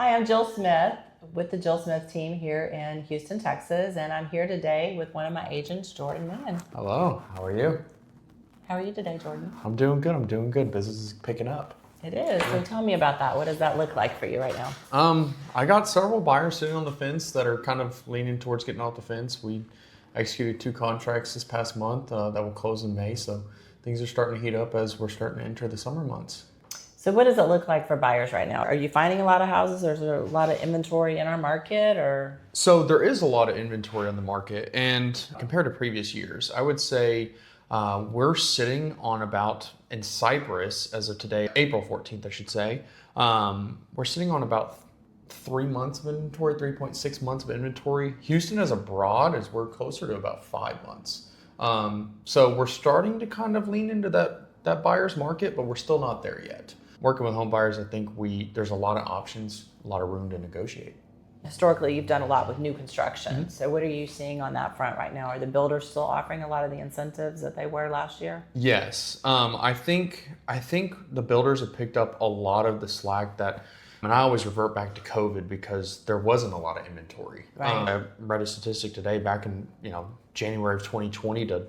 Hi, I'm Jill Smith with the Jill Smith team here in Houston, Texas, and I'm here today with one of my agents, Jordan Mann. Hello, how are you? How are you today, Jordan? I'm doing good. Business is picking up. It is. So tell me about that. What does that look like for you right now? I got several buyers sitting on the fence that are kind of leaning towards getting off the fence. We executed 2 contracts this past month that will close in May, so things are starting to heat up as we're starting to enter the summer months. So what does it look like for buyers right now? Are you finding a lot of houses? Or is there a lot of inventory in our market, or? So there is a lot of inventory on the market, and compared to previous years, I would say we're sitting on about, in Cypress as of today, April 14th, I should say, we're sitting on about 3 months of inventory, 3.6 months of inventory. Houston as a broad is we're closer to about 5 months. So we're starting to kind of lean into that buyer's market, but we're still not there yet. Working with home buyers, I think there's a lot of options, a lot of room to negotiate. Historically, you've done a lot with new construction. So what are you seeing on that front right now? Are the builders still offering a lot of the incentives that they were last year? Yes, I think the builders have picked up a lot of the slack that, and I always revert back to COVID because there wasn't a lot of inventory. Right. I read a statistic today back in January of 2020 to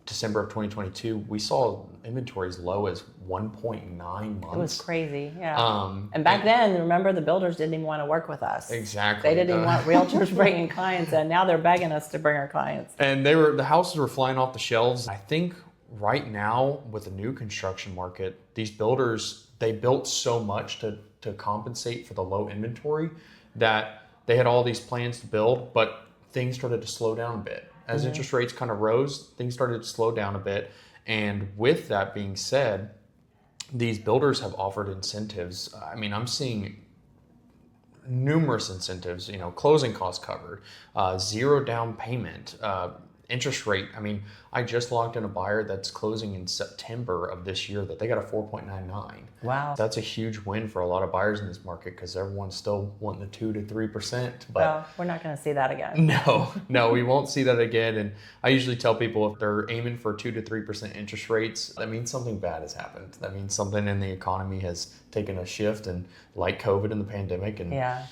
December of 2022, we saw inventory as low as 1.9 months. It was crazy, yeah. And back then, remember, the builders didn't even want to work with us. Exactly. They didn't even want realtors bringing clients in. Now they're begging us to bring our clients. And the houses were flying off the shelves. I think right now with the new construction market, these builders, they built so much to compensate for the low inventory that they had all these plans to build, but things started to slow down a bit. As interest rates kind of rose, things started to slow down a bit. And with that being said, these builders have offered incentives. I mean, I'm seeing numerous incentives, closing costs covered, 0 down payment, interest rate. I mean, I just locked in a buyer that's closing in September of this year that they got a 4.99. Wow. That's a huge win for a lot of buyers in this market because everyone's still wanting the 2 to 3%. But well, we're not going to see that again. No, we won't see that again. And I usually tell people if they're aiming for 2 to 3% interest rates, that means something bad has happened. That means something in the economy has taken a shift, and like COVID and the pandemic. And yeah.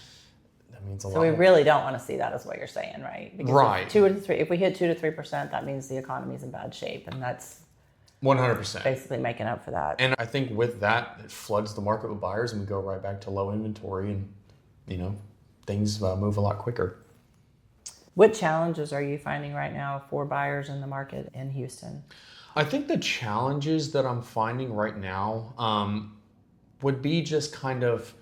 That means a lot. So we really don't want to see that, is what you're saying, right? Because right. If we hit 2 to 3%, that means the economy's in bad shape, and that's 100%. Basically making up for that. And I think with that, it floods the market with buyers, and we go right back to low inventory, and things move a lot quicker. What challenges are you finding right now for buyers in the market in Houston? I think the challenges that I'm finding right now would be just kind of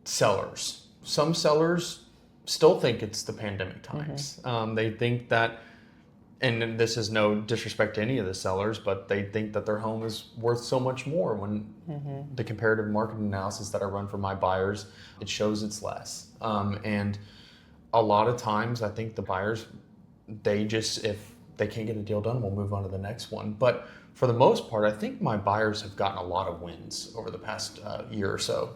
sellers. Some sellers still think it's the pandemic times. They think that, and this is no disrespect to any of the sellers, but they think that their home is worth so much more when the comparative market analysis that I run for my buyers, it shows it's less. And a lot of times I think the buyers, if they can't get a deal done, we'll move on to the next one. But for the most part, I think my buyers have gotten a lot of wins over the past year or so,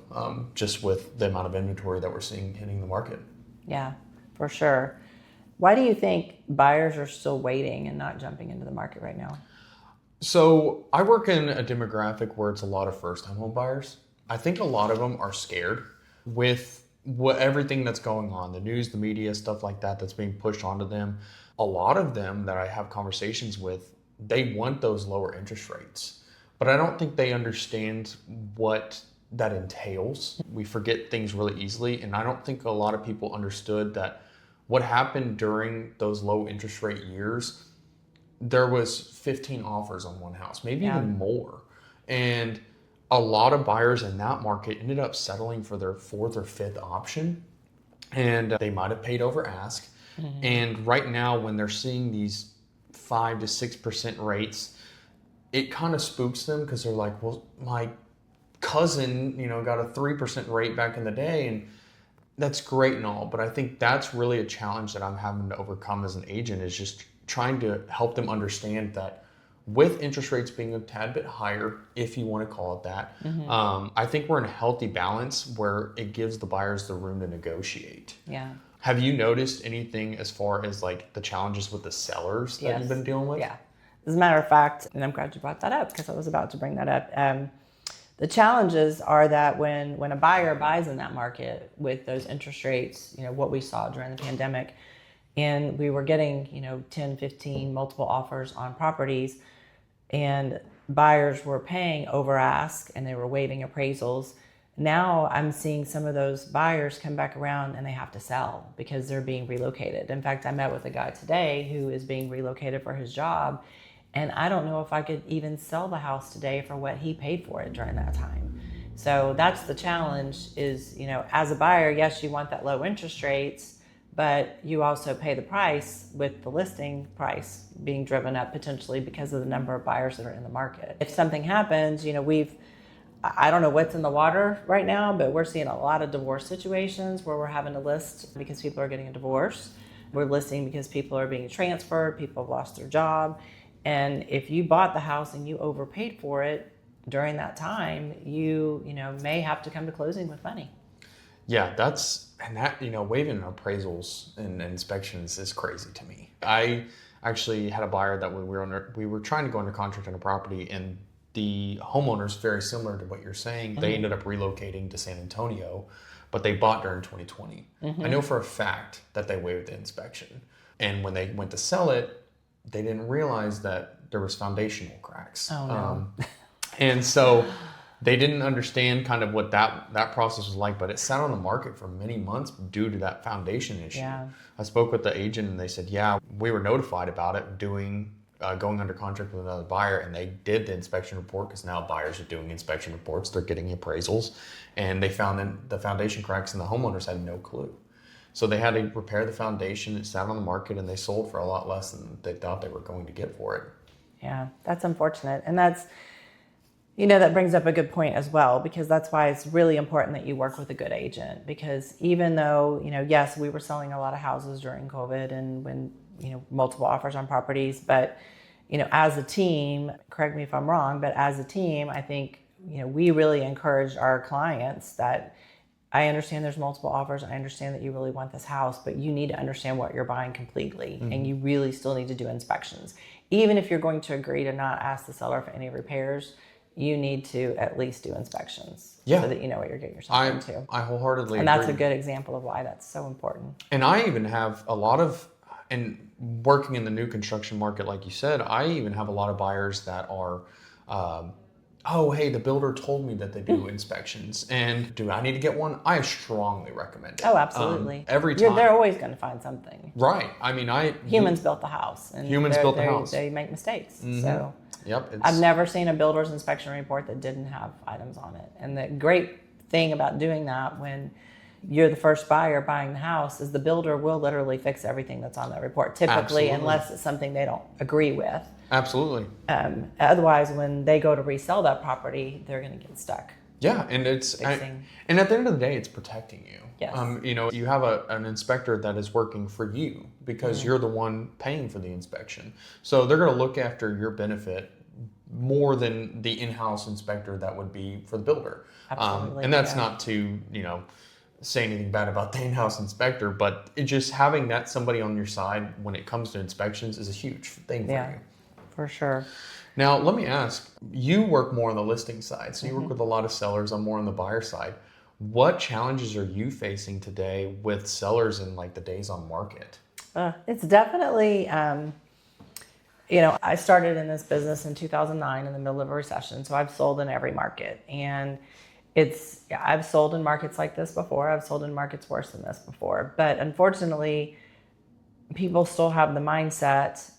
just with the amount of inventory that we're seeing hitting the market. Yeah, for sure. Why do you think buyers are still waiting and not jumping into the market right now? So I work in a demographic where it's a lot of first-time home buyers. I think a lot of them are scared with everything that's going on, the news, the media, stuff like that that's being pushed onto them. A lot of them that I have conversations with, they want those lower interest rates, but I don't think they understand what that entails. We forget things really easily, and I don't think a lot of people understood that what happened during those low interest rate years, there was 15 offers on one house, maybe even more. And a lot of buyers in that market ended up settling for their 4th or 5th option, and they might have paid over ask. And right now, when they're seeing these 5 to 6% rates, it kind of spooks them because they're like, well, my cousin, got a 3% rate back in the day, and that's great and all, but I think that's really a challenge that I'm having to overcome as an agent, is just trying to help them understand that with interest rates being a tad bit higher, if you want to call it that, I think we're in a healthy balance where it gives the buyers the room to negotiate. Yeah. Have you noticed anything as far as like the challenges with the sellers that you've been dealing with? Yeah. As a matter of fact, and I'm glad you brought that up because I was about to bring that up. The challenges are that when a buyer buys in that market with those interest rates, what we saw during the pandemic, and we were getting, 10, 15 multiple offers on properties, and buyers were paying over ask and they were waiving appraisals. Now I'm seeing some of those buyers come back around and they have to sell because they're being relocated. In fact, I met with a guy today who is being relocated for his job, and I don't know if I could even sell the house today for what he paid for it during that time. So that's the challenge is, as a buyer, yes, you want that low interest rates, but you also pay the price with the listing price being driven up potentially because of the number of buyers that are in the market. If something happens, I don't know what's in the water right now, but we're seeing a lot of divorce situations where we're having to list because people are getting a divorce. We're listing because people are being transferred, people have lost their job. And if you bought the house and you overpaid for it during that time, you may have to come to closing with money. Yeah, waiving appraisals and inspections is crazy to me. I actually had a buyer that we were trying to go under contract on a property, and the homeowner's very similar to what you're saying. They ended up relocating to San Antonio, but they bought during 2020. I know for a fact that they waived the inspection. And when they went to sell it, they didn't realize that there was foundational cracks. Oh, no. And so they didn't understand kind of what that process was like, but it sat on the market for many months due to that foundation issue. Yeah. I spoke with the agent and they said, yeah, we were notified about it going under contract with another buyer, and they did the inspection report because now buyers are doing inspection reports. They're getting appraisals, and they found that the foundation cracks, and the homeowners had no clue. So they had to repair the foundation. It sat on the market, and they sold for a lot less than they thought they were going to get for it. Yeah, that's unfortunate. And that's, that brings up a good point as well, because that's why it's really important that you work with a good agent. Because even though, yes, we were selling a lot of houses during COVID and when, multiple offers on properties, but, as a team, correct me if I'm wrong, but as a team, I think, we really encourage our clients that I understand there's multiple offers. I understand that you really want this house, but you need to understand what you're buying completely. Mm-hmm. And you really still need to do inspections. Even if you're going to agree to not ask the seller for any repairs, you need to at least do inspections so that you know what you're getting yourself into. I wholeheartedly agree. And that's a good example of why that's so important. And I even have and working in the new construction market, like you said, I even have a lot of buyers that are, hey, the builder told me that they do inspections, and do I need to get one? I strongly recommend it. Oh, absolutely. Every time. They're always going to find something. Right. I mean, humans built the house. And they make mistakes. Mm-hmm. So yep, I've never seen a builder's inspection report that didn't have items on it. And the great thing about doing that when you're the first buyer buying the house is the builder will literally fix everything that's on that report, typically, unless it's something they don't agree with. Absolutely. Otherwise, when they go to resell that property, they're going to get stuck. Yeah, and and at the end of the day, it's protecting you. Yes. You have an inspector that is working for you because you're the one paying for the inspection. So they're going to look after your benefit more than the in-house inspector that would be for the builder. Absolutely. And that's not to, say anything bad about the in-house inspector, but just having that somebody on your side when it comes to inspections is a huge thing for you. For sure. Now, let me ask, you work more on the listing side, so you work with a lot of sellers. I'm more on the buyer side. What challenges are you facing today with sellers in like the days on market? It's definitely, I started in this business in 2009 in the middle of a recession, so I've sold in every market. And I've sold in markets like this before. I've sold in markets worse than this before. But unfortunately, people still have the mindset,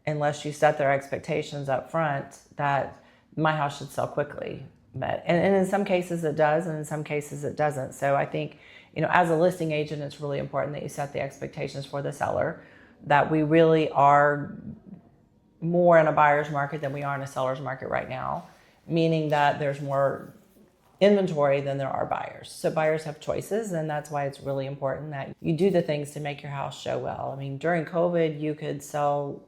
unless you set their expectations up front, that my house should sell quickly. But and in some cases it does, and in some cases it doesn't. So I think, as a listing agent, it's really important that you set the expectations for the seller, that we really are more in a buyer's market than we are in a seller's market right now, meaning that there's more inventory than there are buyers. So buyers have choices, and that's why it's really important that you do the things to make your house show well. I mean, during COVID, you could sell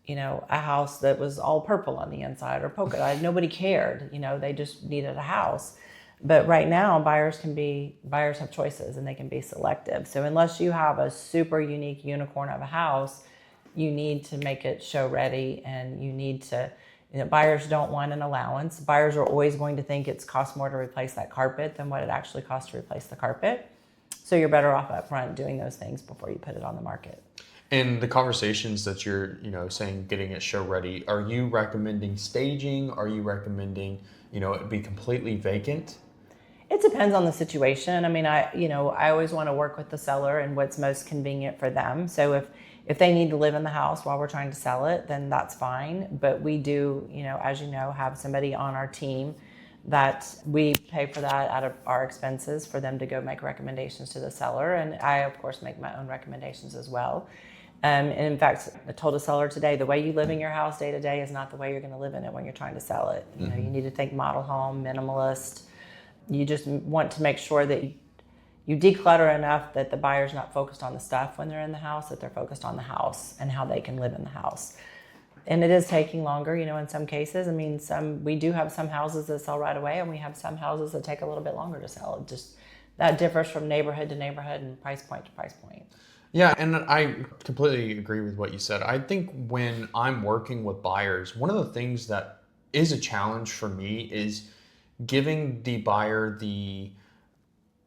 a house that was all purple on the inside or polka dot. Nobody cared. They just needed a house. But right now, buyers have choices, and they can be selective. So unless you have a super unique unicorn of a house, you need to make it show ready, and you need to, Buyers don't want an allowance. Buyers are always going to think it's cost more to replace that carpet than what it actually costs to replace the carpet. So you're better off up front doing those things before you put it on the market. And the conversations that you're, saying getting it show ready, are you recommending staging? Are you recommending, it be completely vacant? It depends on the situation. I mean, I always want to work with the seller and what's most convenient for them. So if they need to live in the house while we're trying to sell it, then that's fine. But we do, as you know, have somebody on our team that we pay for that out of our expenses for them to go make recommendations to the seller. And I, of course, make my own recommendations as well. And in fact, I told a seller today, the way you live in your house day to day is not the way you're going to live in it when you're trying to sell it. You need to think model home, minimalist. You just want to make sure that you declutter enough that the buyer's not focused on the stuff when they're in the house, that they're focused on the house and how they can live in the house. And it is taking longer, in some cases. I mean, we do have some houses that sell right away, and we have some houses that take a little bit longer to sell. It just, that differs from neighborhood to neighborhood and price point to price point. Yeah, and I completely agree with what you said. I think when I'm working with buyers, one of the things that is a challenge for me is giving the buyer the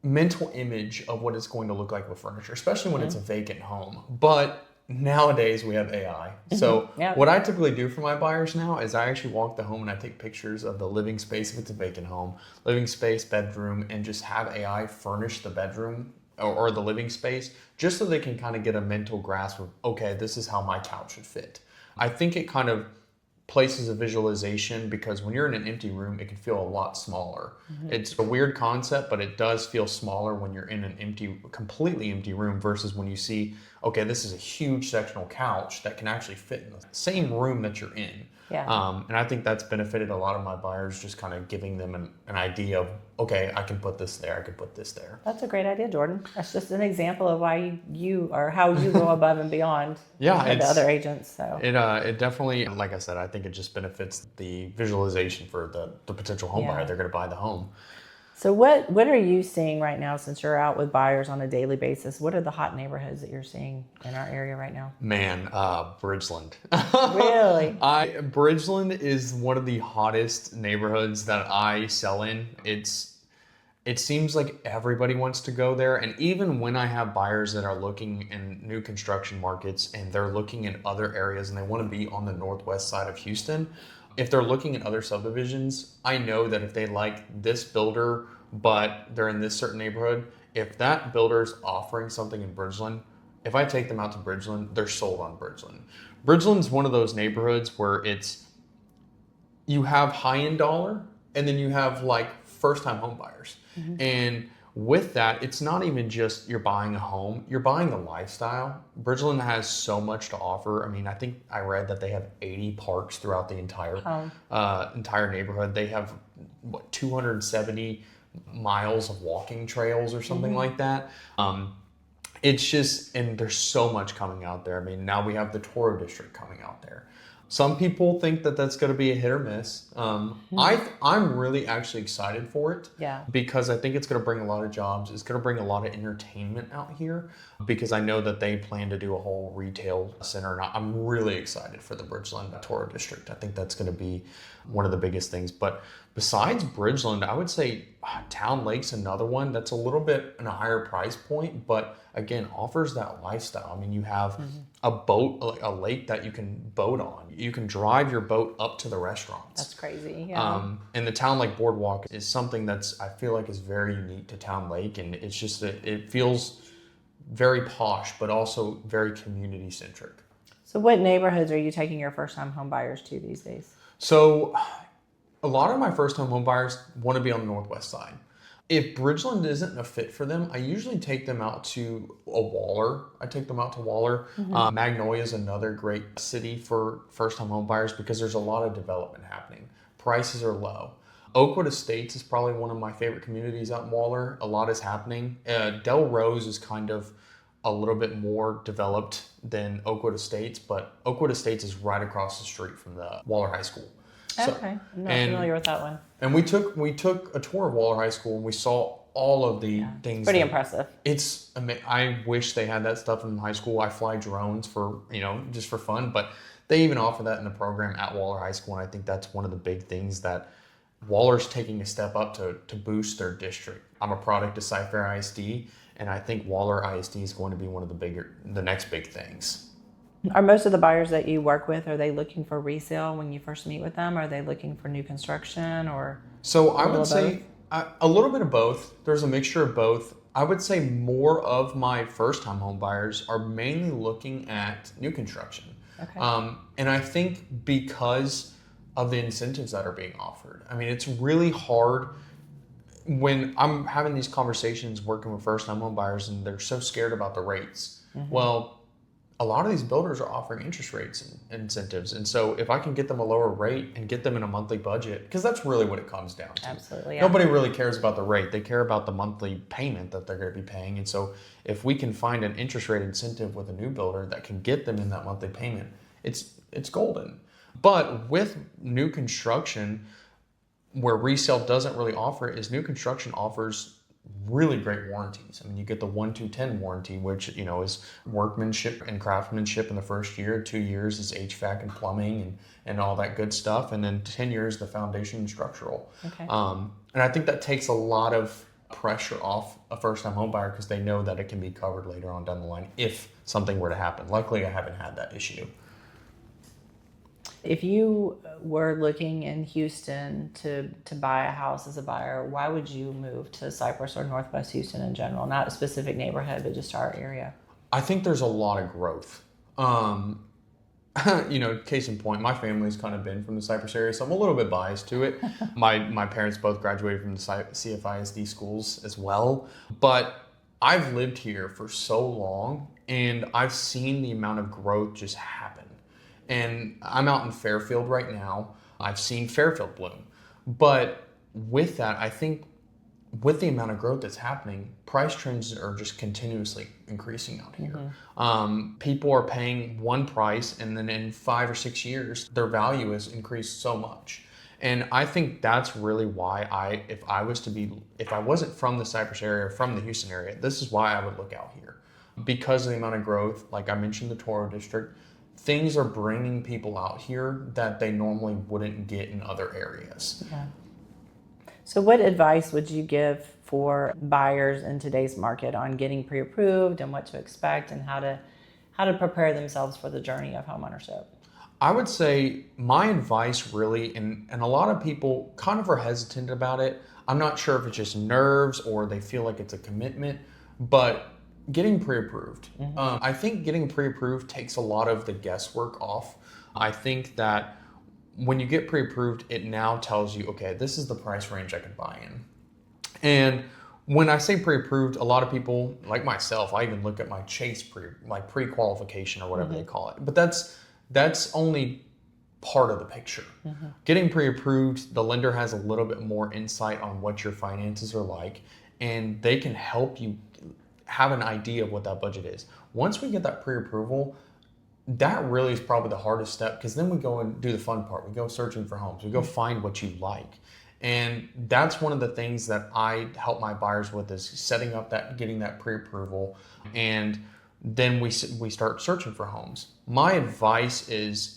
mental image of what it's going to look like with furniture, especially when it's a vacant home. But nowadays we have AI. So what I typically do for my buyers now is I actually walk the home and I take pictures of the living space if it's a vacant home, living space, bedroom, and just have AI furnish the bedroom or the living space, just so they can kind of get a mental grasp of, okay, this is how my couch should fit. I think it kind of places a visualization, because when you're in an empty room, it can feel a lot smaller. It's a weird concept, but it does feel smaller when you're in an completely empty room versus when you see, okay, this is a huge sectional couch that can actually fit in the same room that you're in. Yeah. And I think that's benefited a lot of my buyers, just kind of giving them an idea of, okay, I can put this there, I can put this there. That's a great idea, Jordan. That's just an example of why you or how you go above and beyond the other agents. So it definitely, like I said, I think it just benefits the visualization for the potential home buyer. They're going to buy the home. So what are you seeing right now, since you're out with buyers on a daily basis? What are the hot neighborhoods that you're seeing in our area right now? Man, Bridgeland. Really? Bridgeland is one of the hottest neighborhoods that I sell in. It seems like everybody wants to go there. And even when I have buyers that are looking in new construction markets and they're looking in other areas and they want to be on the northwest side of Houston, if they're looking at other subdivisions, I know that if they like this builder, but they're in this certain neighborhood, if that builder's offering something in Bridgeland, if I take them out to Bridgeland, they're sold on Bridgeland. Bridgeland's one of those neighborhoods where you have high-end dollar and then you have like first-time home buyers. And with that, it's not even just you're buying a home, you're buying a lifestyle. Bridgeland has so much to offer. I mean, I think I read that they have 80 parks throughout the entire neighborhood. They have 270 miles of walking trails or something like that. It's just, and there's so much coming out there. I mean, now we have the Toro District coming out there. Some people think that that's going to be a hit or miss. I'm really actually excited for it. Yeah. Because I think it's going to bring a lot of jobs. It's going to bring a lot of entertainment out here, because I know that they plan to do a whole retail center. And I'm really excited for the Bridgeland Toro District. I think that's going to be one of the biggest things. But besides Bridgeland, I would say Towne Lake's another one that's a little bit in a higher price point, but again, offers that lifestyle. I mean, you have a boat, a lake that you can boat on. You can drive your boat up to the restaurants. That's crazy. Yeah. And the Towne Lake Boardwalk is something I feel like is very unique to Towne Lake, and it's just that it feels very posh, but also very community centric. So what neighborhoods are you taking your first time home buyers to these days? So a lot of my first time home buyers want to be on the northwest side. If Bridgeland isn't a fit for them, I usually take them out to a Waller. I take them out to Waller. Magnolia is another great city for first-time home buyers because there's a lot of development happening. Prices are low. Oakwood Estates is probably one of my favorite communities out in Waller. A lot is happening. Del Rose is kind of a little bit more developed than Oakwood Estates, but Oakwood Estates is right across the street from the Waller High School. Okay, I'm not familiar with that one. And we took a tour of Waller High School, and we saw all of the things. Pretty impressive. I wish they had that stuff in high school. I fly drones for just for fun, but They even offer that in the program at Waller High School, and I think that's one of the big things that Waller's taking a step up to boost their district. I'm a product of Cypher ISD, and I think Waller ISD is going to be one of the next big things. Are most of the buyers that you work with, are they looking for resale when you first meet with them? Are they looking for new construction or? So I would say a little bit of both. There's a mixture of both. I would say more of my first-time home buyers are mainly looking at new construction. Okay. And I think because of the incentives that are being offered. I mean, it's really hard when I'm having these conversations working with first-time home buyers and they're so scared about the rates. Mm-hmm. Well, a lot of these builders are offering interest rates and incentives. And so if I can get them a lower rate and get them in a monthly budget, because that's really what it comes down to. Absolutely. Yeah. Nobody really cares about the rate. They care about the monthly payment that they're going to be paying. And so if we can find an interest rate incentive with a new builder that can get them in that monthly payment, it's golden. But with new construction, where resale doesn't really offer it, is new construction offers really great warranties. I mean, you get the 1-2-10 warranty, which, is workmanship and craftsmanship in the first year. 2 years is HVAC and plumbing and all that good stuff. And then 10 years, the foundation and structural. Okay. And I think that takes a lot of pressure off a first-time home buyer because they know that it can be covered later on down the line if something were to happen. Luckily, I haven't had that issue. If you were looking in Houston to buy a house as a buyer, why would you move to Cypress or Northwest Houston in general? Not a specific neighborhood, but just our area. I think there's a lot of growth. Case in point, my family's kind of been from the Cypress area, so I'm a little bit biased to it. My parents both graduated from the CFISD schools as well, but I've lived here for so long, and I've seen the amount of growth just happen. And I'm out in Fairfield right now. I've seen Fairfield bloom. But with that, I think with the amount of growth that's happening, price trends are just continuously increasing out here. Mm-hmm. People are paying one price, and then in 5 or 6 years, their value has increased so much. And I think that's really why if I wasn't from the Cypress area or from the Houston area, this is why I would look out here. Because of the amount of growth, like I mentioned, the Toro District, things are bringing people out here that they normally wouldn't get in other areas. Yeah. So what advice would you give for buyers in today's market on getting pre-approved and what to expect and how to prepare themselves for the journey of homeownership? I would say my advice really, and a lot of people kind of are hesitant about it. I'm not sure if it's just nerves or they feel like it's a commitment, but getting pre-approved. Mm-hmm. I think getting pre-approved takes a lot of the guesswork off. I think that when you get pre-approved, it now tells you, okay, this is the price range I can buy in. And when I say pre-approved, a lot of people, like myself, I even look at my Chase pre-qualification or whatever mm-hmm. they call it. But that's only part of the picture. Mm-hmm. Getting pre-approved, the lender has a little bit more insight on what your finances are like, and they can help you have an idea of what that budget is. Once we get that pre-approval, that really is probably the hardest step because then we go and do the fun part. We go searching for homes. We go find what you like. And that's one of the things that I help my buyers with is setting up getting that pre-approval. And then we start searching for homes. My advice is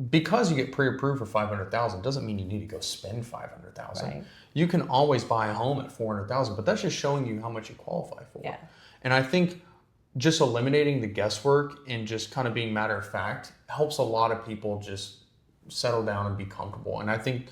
because you get pre-approved for $500,000 doesn't mean you need to go spend $500,000. Right. You can always buy a home at $400,000, but that's just showing you how much you qualify for. Yeah. And I think just eliminating the guesswork and just kind of being matter of fact helps a lot of people just settle down and be comfortable. And I think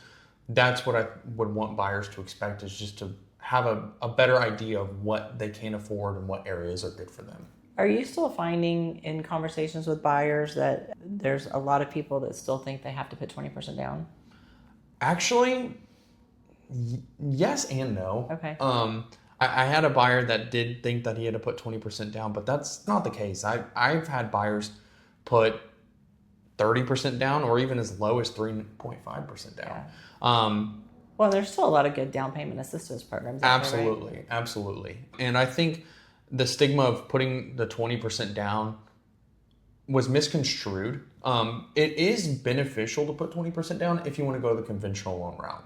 that's what I would want buyers to expect is just to have a better idea of what they can afford and what areas are good for them. Are you still finding in conversations with buyers that there's a lot of people that still think they have to put 20% down? Actually, yes and no. Okay. I had a buyer that did think that he had to put 20% down, but that's not the case. I've had buyers put 30% down or even as low as 3.5% down. Yeah. Well, there's still a lot of good down payment assistance programs out absolutely, there, right? Absolutely. And I think the stigma of putting the 20% down was misconstrued. It is beneficial to put 20% down if you want to go the conventional loan route.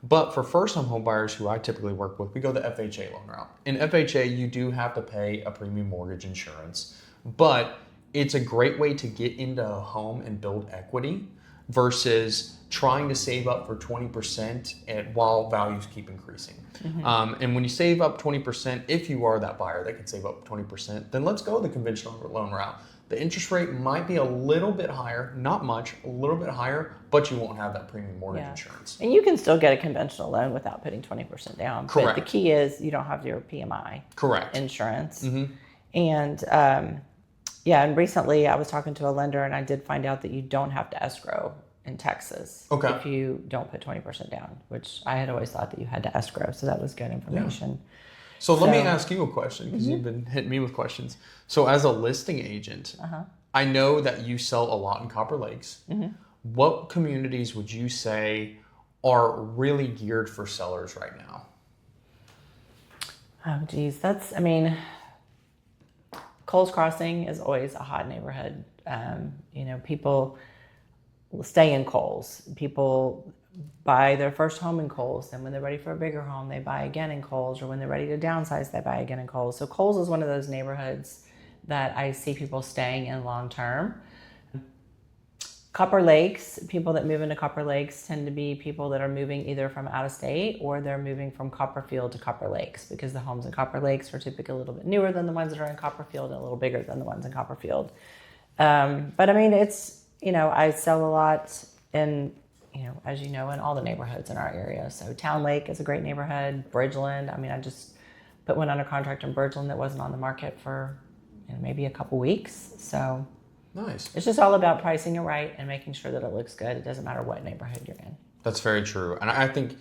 But for first-time home buyers who I typically work with, we go the FHA loan route. In FHA, you do have to pay a premium mortgage insurance, but it's a great way to get into a home and build equity versus trying to save up for 20% while values keep increasing. And when you save up 20%, if you are that buyer that can save up 20%, then let's go the conventional loan route. The interest rate might be a little bit higher, not much, a little bit higher, but you won't have that premium mortgage insurance. And you can still get a conventional loan without putting 20% down. Correct. But the key is you don't have your PMI insurance. And and recently I was talking to a lender and I did find out that you don't have to escrow in Texas if you don't put 20% down, which I had always thought that you had to escrow. So that was good information. So let me ask you a question, because you've been hitting me with questions. So as a listing agent, I know that you sell a lot in Copper Lakes. What communities would you say are really geared for sellers right now? Oh, geez. Coles Crossing is always a hot neighborhood. People will stay in Coles. People buy their first home in Coles. Then when they're ready for a bigger home, they buy again in Coles. Or when they're ready to downsize, they buy again in Coles. So Coles is one of those neighborhoods that I see people staying in long term. Copper Lakes, people that move into Copper Lakes tend to be people that are moving either from out of state or they're moving from Copperfield to Copper Lakes, because the homes in Copper Lakes are typically a little bit newer than the ones that are in Copperfield and a little bigger than the ones in Copperfield. I sell a lot in, as you know, in all the neighborhoods in our area. So Towne Lake is a great neighborhood. Bridgeland. I just put one under contract in Bridgeland that wasn't on the market for maybe a couple weeks. So nice. It's just all about pricing it right and making sure that it looks good. It doesn't matter what neighborhood you're in. That's very true. And I think,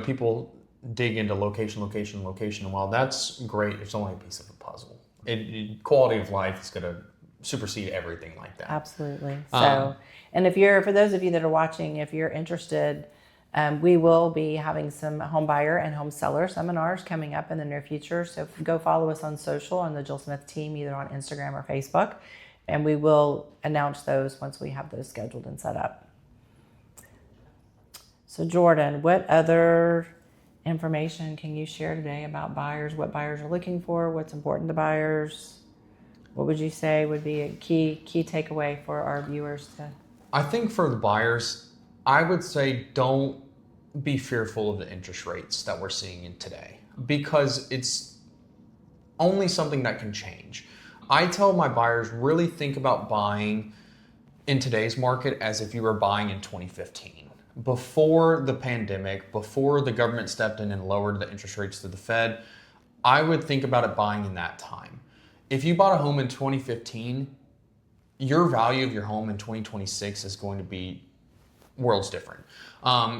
people dig into location. And while that's great, it's only a piece of the puzzle. Quality of life is going to supersede everything like that. Absolutely. And for those of you that are watching, if you're interested, we will be having some home buyer and home seller seminars coming up in the near future. So go follow us on social on the Jill Smith team, either on Instagram or Facebook. And we will announce those once we have those scheduled and set up. So Jordan, what other information can you share today about buyers, what buyers are looking for, what's important to buyers? What would you say would be a key takeaway for our viewers to? I think for the buyers, I would say don't be fearful of the interest rates that we're seeing in today, because it's only something that can change. I tell my buyers, really think about buying in today's market as if you were buying in 2015. Before the pandemic, before the government stepped in and lowered the interest rates to the Fed, I would think about it buying in that time. If you bought a home in 2015, your value of your home in 2026 is going to be worlds different.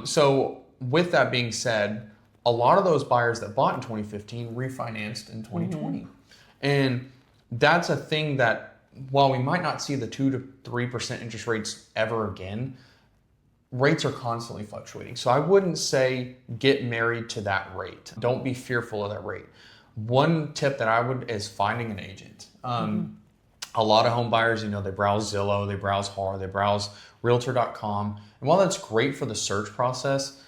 So with that being said, a lot of those buyers that bought in 2015 refinanced in 2020. And that's a thing that, while we might not see the 2 to 3% interest rates ever again, rates are constantly fluctuating. So I wouldn't say get married to that rate. Don't be fearful of that rate. One tip that I would is finding an agent. A lot of home buyers, they browse Zillow, they browse HAR, they browse Realtor.com. And while that's great for the search process,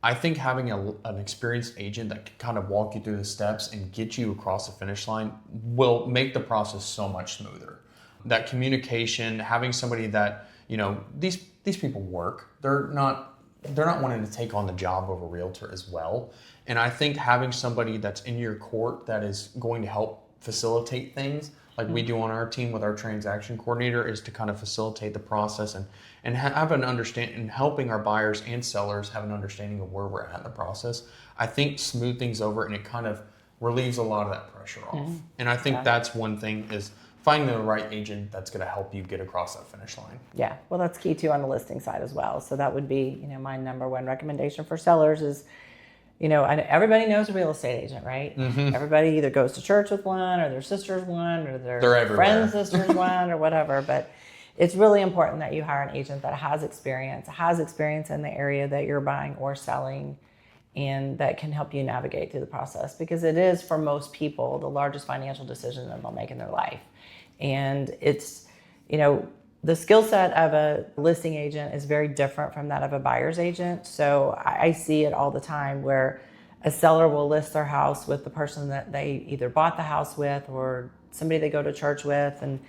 I think having an experienced agent that can kind of walk you through the steps and get you across the finish line will make the process so much smoother. That communication, having somebody that, these people work. They're not wanting to take on the job of a realtor as well. And I think having somebody that's in your court that is going to help facilitate things, like we do on our team with our transaction coordinator, is to kind of facilitate the process and have an understanding, and helping our buyers and sellers have an understanding of where we're at in the process. I think smooth things over, and it kind of relieves a lot of that pressure off. And I think that's one thing, is finding the right agent that's going to help you get across that finish line. Yeah, well, that's key too on the listing side as well. So that would be, my number one recommendation for sellers is, everybody knows a real estate agent, right? Everybody either goes to church with one, or their sister's one, or their friend's sister's one, or whatever. But it's really important that you hire an agent that has experience in the area that you're buying or selling, and that can help you navigate through the process, because it is, for most people, the largest financial decision that they'll make in their life. And it's, the skill set of a listing agent is very different from that of a buyer's agent. So I see it all the time where a seller will list their house with the person that they either bought the house with or somebody they go to church with. And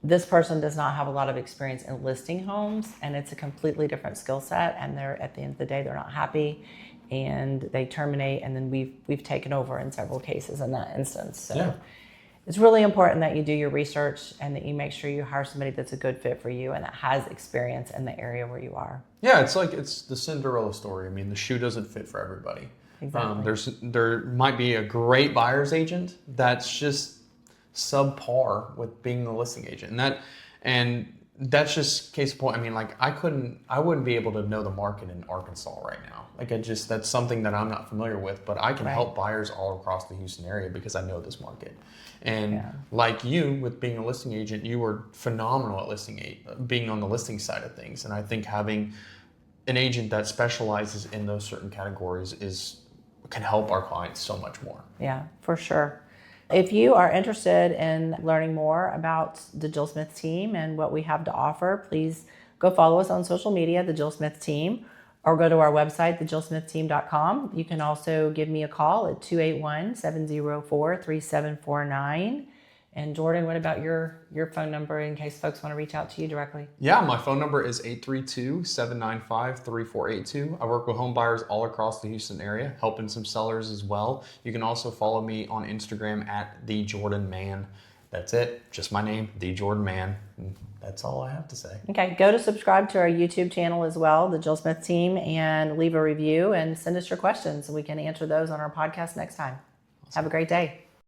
this person does not have a lot of experience in listing homes, and it's a completely different skill set, and they're, at the end of the day, they're not happy and they terminate, and then we've taken over in several cases in that instance. So Yeah. it's really important that you do your research and that you make sure you hire somebody that's a good fit for you and that has experience in the area where you are. Yeah, it's the Cinderella story. I mean, the shoe doesn't fit for everybody. Exactly. There might be a great buyer's agent that's just subpar with being the listing agent, and that's just case in point. I mean, like I wouldn't be able to know the market in Arkansas right now. Like that's something that I'm not familiar with, but I can Right. help buyers all across the Houston area because I know this market. And Yeah. like you, with being a listing agent, you were phenomenal at being on the listing side of things. And I think having an agent that specializes in those certain categories can help our clients so much more. Yeah, for sure. If you are interested in learning more about the Jill Smith team and what we have to offer, please go follow us on social media, the Jill Smith team, or go to our website, thejillsmithteam.com. You can also give me a call at 281-704-3749. And Jordan, what about your phone number in case folks want to reach out to you directly? Yeah, my phone number is 832-795-3482. I work with home buyers all across the Houston area, helping some sellers as well. You can also follow me on Instagram at The Jordan Mann. That's it, just my name, The Jordan Mann. And that's all I have to say. Okay, go to subscribe to our YouTube channel as well, the Jill Smith team, and leave a review and send us your questions, and we can answer those on our podcast next time. Have a great day.